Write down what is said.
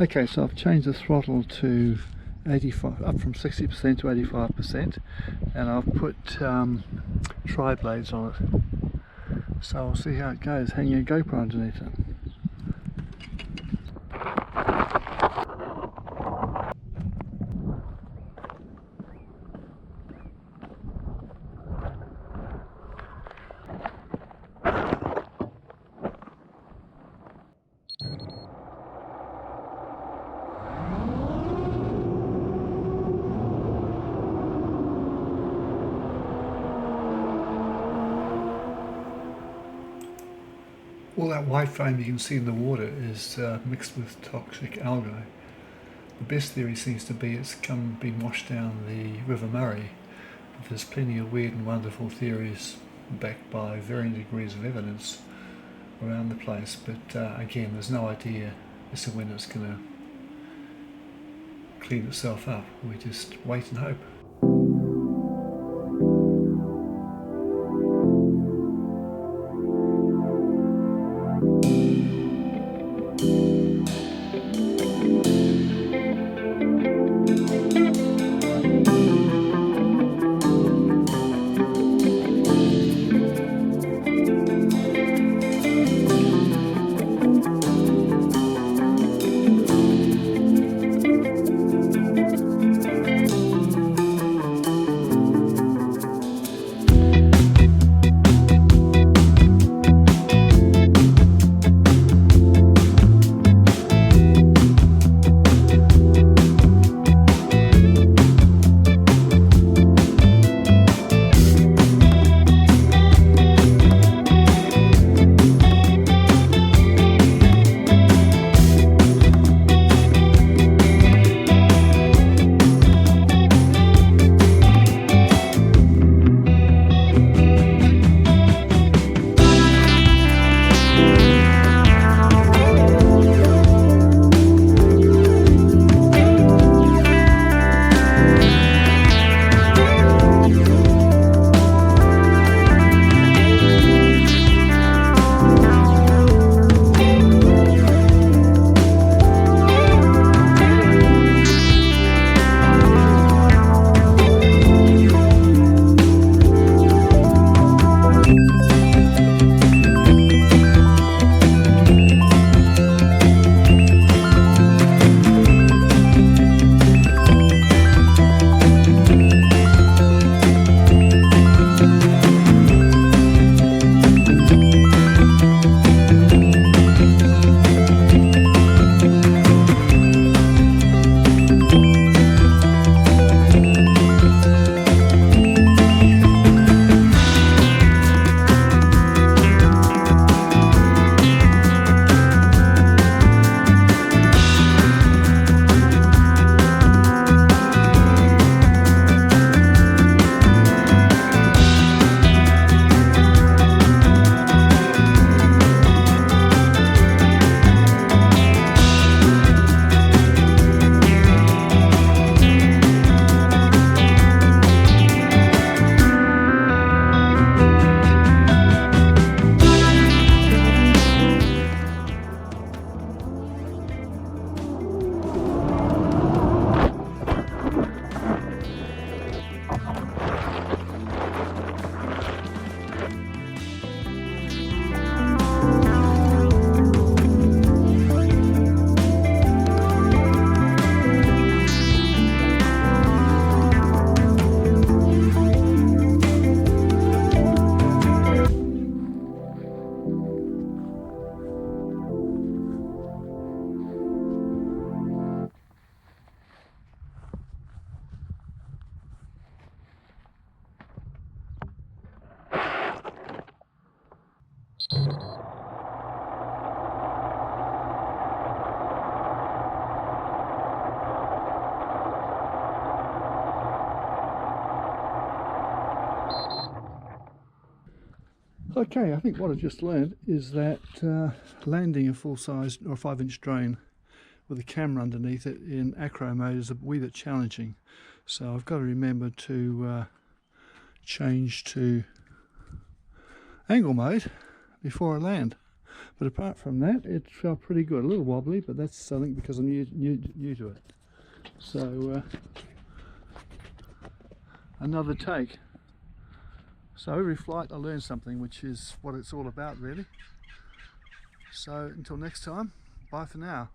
Okay, so I've changed the throttle to 85, up from 60% to 85%, and I've put tri-blades on it. So we'll see how it goes, hanging a GoPro underneath it. All that white foam you can see in the water is mixed with toxic algae. The best theory seems to be it's been washed down the River Murray, but there's plenty of weird and wonderful theories backed by varying degrees of evidence around the place, but again, there's no idea as to when it's going to clean itself up. We just wait and hope. Okay, I think what I just learned is that landing a full-size or 5-inch drone with a camera underneath it in Acro mode is a wee bit challenging. So I've got to remember to change to angle mode before I land. But apart from that, it felt pretty good. A little wobbly, but that's, I think, because I'm new to it. So another take. So every flight I learn something, which is what it's all about, really. So until next time, bye for now.